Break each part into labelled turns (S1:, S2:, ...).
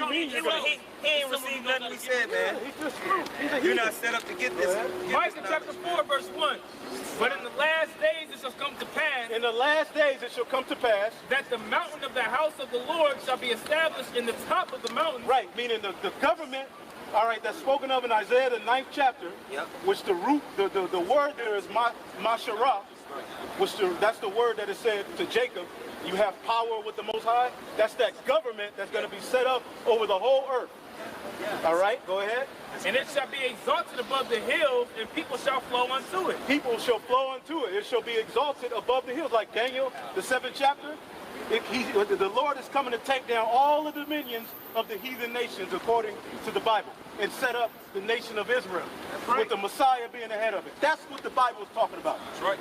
S1: you mean you're going to?
S2: He ain't received nothing we said, man.
S1: He's just screwed.
S2: You're not set up to get this.
S3: Micah chapter 4, verse 1. But in the last days it shall come to pass.
S1: In the last days it shall come to pass.
S3: That the mountain of the house of the Lord shall be established in the top of the mountain.
S1: Right, meaning the government, all right, that's spoken of in Isaiah the 9th chapter, which the root, the word there is Masharah, which that's the word that is said to Jacob, you have power with the Most High. That's that government that's going to be set up over the whole earth. All right, go ahead.
S3: And it shall be exalted above the hills, and people shall flow unto it.
S1: People shall flow unto it. It shall be exalted above the hills, like Daniel, the 7th chapter. The Lord is coming to take down all the dominions of the heathen nations according to the Bible and set up the nation of Israel with the Messiah being the head of it. That's what the Bible is talking about.
S2: That's right.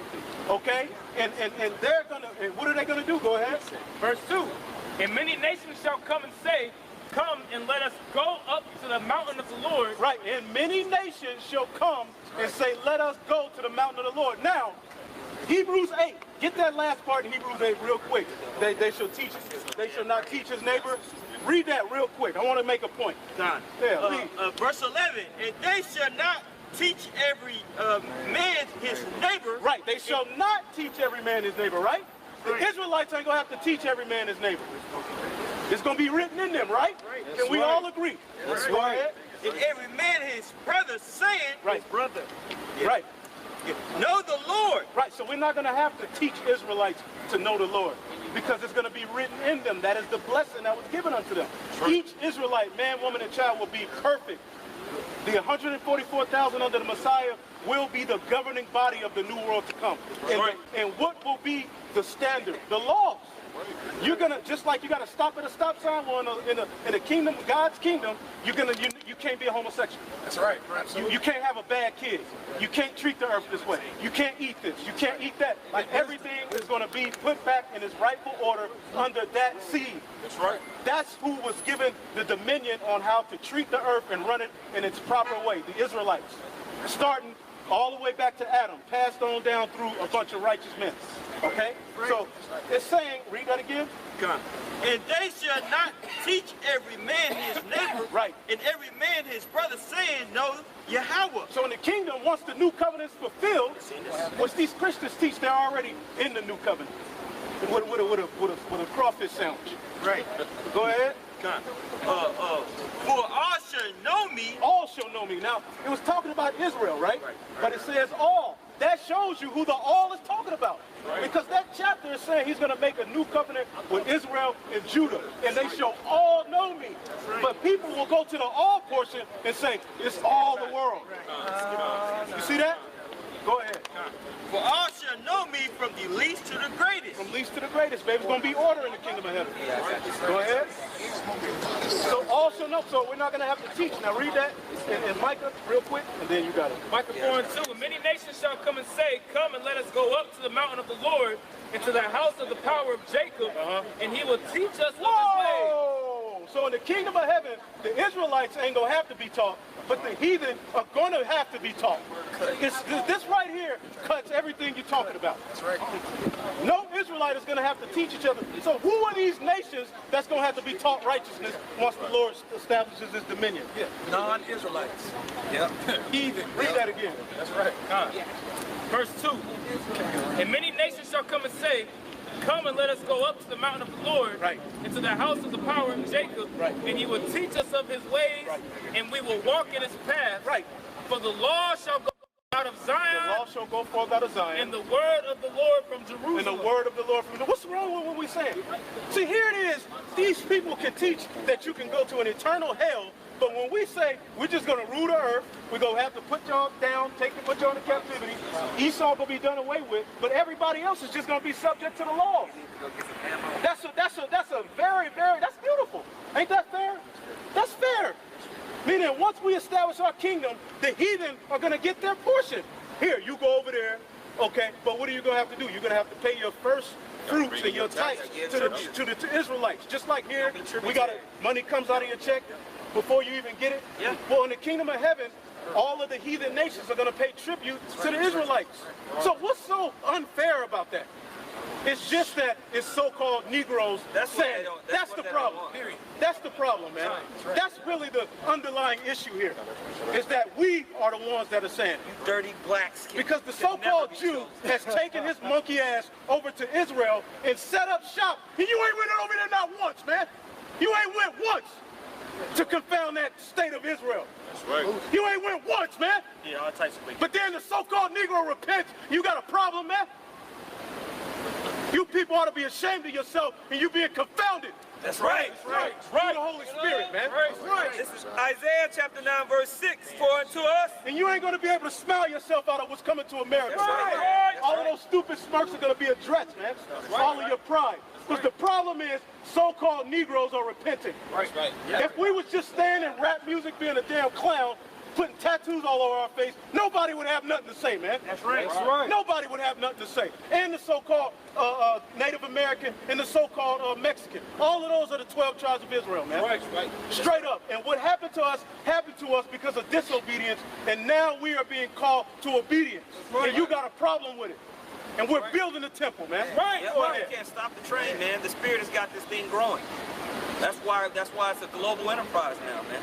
S1: Okay? And they're going to, and what are they going to do? Go ahead.
S3: Verse 2. And many nations shall come and say, come and let us go up to the mountain of the Lord.
S1: Right. And many nations shall come and say, let us go to the mountain of the Lord. Now, Hebrews 8. Get that last part in Hebrews 8 real quick. They shall teach. They shall not teach his neighbor. Read that real quick. I want to make a point.
S2: Done.
S1: Yeah,
S2: verse 11. And they shall not teach every man his neighbor.
S1: Right. They shall not teach every man his neighbor, right? The Israelites ain't going to have to teach every man his neighbor. It's going to be written in them, right? Can we all agree?
S2: That's right. And every man his brother saying,
S1: right,
S2: his brother.
S1: Right.
S2: Know the Lord.
S1: Right, so we're not going to have to teach Israelites to know the Lord because it's going to be written in them. That is the blessing that was given unto them. Right. Each Israelite, man, woman, and child will be perfect. The 144,000 under the Messiah will be the governing body of the new world to come.
S2: Right.
S1: And what will be the standard? The laws. You're gonna, just like you gotta stop at a stop sign, well, in the kingdom, God's kingdom, you can't be a homosexual.
S2: That's right.
S1: You can't have a bad kid. You can't treat the earth this way. You can't eat this. You can't eat that. Like everything is gonna be put back in its rightful order under that seed.
S2: That's right.
S1: That's who was given the dominion on how to treat the earth and run it in its proper way. The Israelites, starting all the way back to Adam, passed on down through a bunch of righteous men. Okay? So it's saying, read that again.
S2: And they shall not teach every man his neighbor,
S1: right,
S2: and every man his brother, saying, know Yahweh.
S1: So in the kingdom, once the new covenant is fulfilled, which these Christians teach, they're already in the new covenant. With a crawfish sandwich.
S2: Right.
S1: Go ahead.
S2: For all shall know me.
S1: All shall know me. Now, it was talking about Israel, right? But it says all. That shows you who the all is talking about. Right. Because that chapter is saying he's going to make a new covenant with Israel and Judah. And they shall all know me. But people will go to the all portion and say, it's all the world. You see that? Go ahead.
S2: For all shall know me from the least to the greatest.
S1: From least to the greatest, baby. It's going to be order in the kingdom of heaven. Go ahead. So all shall know. So we're not going to have to teach. Now read that in Micah real quick, and then you got it.
S3: Micah 4 and 2. And many nations shall come and say, come and let us go up to the mountain of the Lord, and to the house of the power of Jacob, and he will teach us of his way.
S1: So in the kingdom of heaven, the Israelites ain't going to have to be taught, but the heathen are going to have to be taught. This right here cuts everything you're talking about.
S2: That's right.
S1: No Israelite is going to have to teach each other. So who are these nations that's going to have to be taught righteousness once the Lord establishes his dominion?
S2: Yeah. Non-Israelites. Yeah.
S1: Heathen. Read that again.
S2: That's right.
S3: Verse 2. And many nations shall come and say, come and let us go up to the mountain of the Lord, and to the house of the power of Jacob, and he will teach us of his ways, and we will walk in his paths. For the law shall go out of Zion.
S1: The law shall go forth out of Zion.
S3: And the word of the Lord from Jerusalem.
S1: And the word of the Lord from Jerusalem. What's wrong with what we're saying? See, here it is. These people can teach that you can go to an eternal hell, but when we say we're just going to rule the earth, we're going to have to put y'all down, put y'all into captivity, Esau will be done away with, but everybody else is just going to be subject to the law. That's beautiful. Ain't that fair? That's fair. Meaning once we establish our kingdom, the heathen are going to get their portion. Here, you go over there, okay, but what are you going to have to do? You're going to have to pay your first fruits and your tithes to the Israelites. Just like here, we got money comes out of your check before you even get it. Yeah. Well, in the kingdom of heaven, all of the heathen nations are going to pay tribute to the Israelites. So what's so unfair about that? It's just that it's so-called Negroes saying it. That's the problem. That's the problem, man. That's really the underlying issue here, is that we are the ones that are saying it.
S2: You dirty black skin.
S1: Because the so-called Jew has taken his monkey ass over to Israel and set up shop. And you ain't went over there not once, man. You ain't went once to confound that state of Israel.
S2: That's right.
S1: You ain't went once, man.
S2: Yeah, all types of ways.
S1: But then the so-called Negro repents. You got a problem, man? You people ought to be ashamed of yourself and you being confounded.
S2: That's right.
S1: That's right. Through the Holy Spirit, man.
S3: That's right.
S2: This is Isaiah chapter 9, verse 6. For unto us.
S1: And you ain't going to be able to smile yourself out of what's coming to America.
S2: That's right.
S1: All of those stupid smirks are going to be addressed, man. All of your pride. Because the problem is so-called Negroes are repenting.
S3: Right.
S1: If we was just staying in rap music being a damn clown, putting tattoos all over our face, nobody would have nothing to say, man.
S3: That's right.
S1: Nobody would have nothing to say. And the so-called Native American and the so-called Mexican. All of those are the 12 tribes of Israel, man.
S3: Right.
S1: Straight up. And what happened to us because of disobedience, and now we are being called to obedience. And you got a problem with it. And we're building the temple, man.
S3: Right.
S2: Yeah, well, you can't stop the train, man. The Spirit has got this thing growing. That's why it's a global enterprise now, man.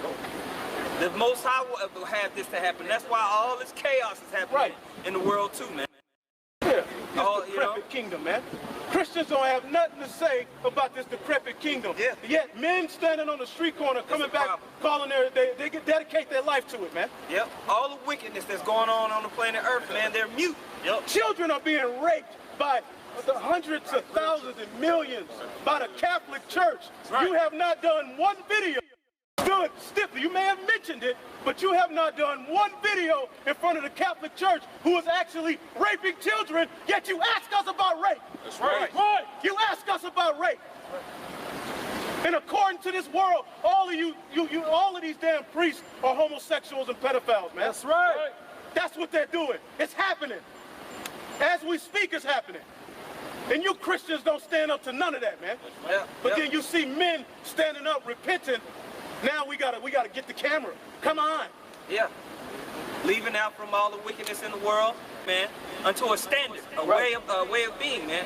S2: The Most High will have this to happen. That's why all this chaos is happening in the world too, man.
S1: Yeah, this decrepit kingdom, man. Christians don't have nothing to say about this decrepit kingdom.
S2: Yeah.
S1: Yet men standing on the street corner coming back, calling they dedicate their life to it, man.
S2: Yep. All the wickedness that's going on the planet Earth, man, they're mute. Yep.
S1: Children are being raped by the hundreds of thousands and millions by the Catholic Church. You have not done one video. Stood stiffly. You may have mentioned it, but you have not done one video in front of the Catholic Church who is actually raping children, yet you ask us about rape.
S3: That's right.
S1: You ask us about rape. And according to this world, all of these damn priests are homosexuals and pedophiles, man.
S3: That's right.
S1: That's what they're doing. It's happening. As we speak, it's happening. And you Christians don't stand up to none of that, man. But then you see men standing up, repenting. Now we gotta get the camera. Come on.
S2: Yeah. Leaving out from all the wickedness in the world, man, unto a standard, a way of being, man.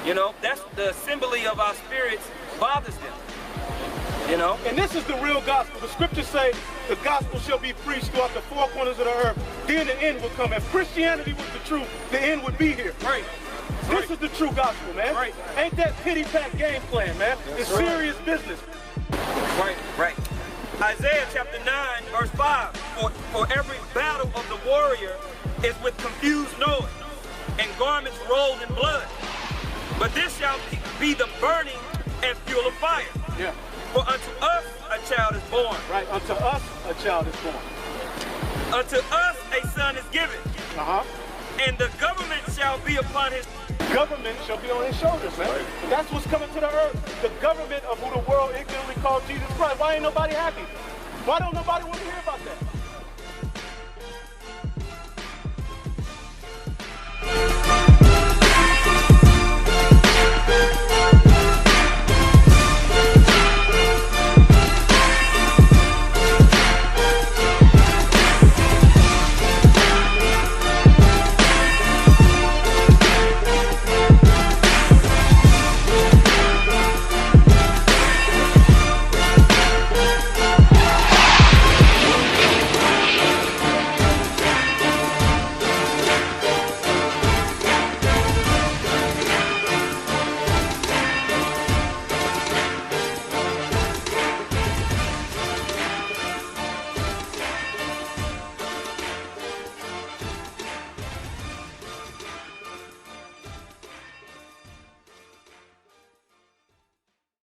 S2: You know, that's the assembly of our spirits bothers them. You know?
S1: And this is the real gospel. The scriptures say the gospel shall be preached throughout the four corners of the earth. Then the end will come. If Christianity was the truth, the end would be here.
S3: Right.
S1: This is the true gospel, man.
S3: Right.
S1: Ain't that pity-pat game plan, man. It's serious business.
S2: Right. Isaiah chapter 9, verse 5. For every battle of the warrior is with confused noise, and garments rolled in blood. But this shall be the burning and fuel of fire.
S1: Yeah.
S2: For unto us a child is born.
S1: Right. Unto us a child is born.
S2: Unto us a son is given. And the government shall be upon his.
S1: Government shall be on his shoulders, man. That's what's coming to the earth. The government of who the world ignorantly called Jesus Christ. Why ain't nobody happy? Why don't nobody want to hear about that?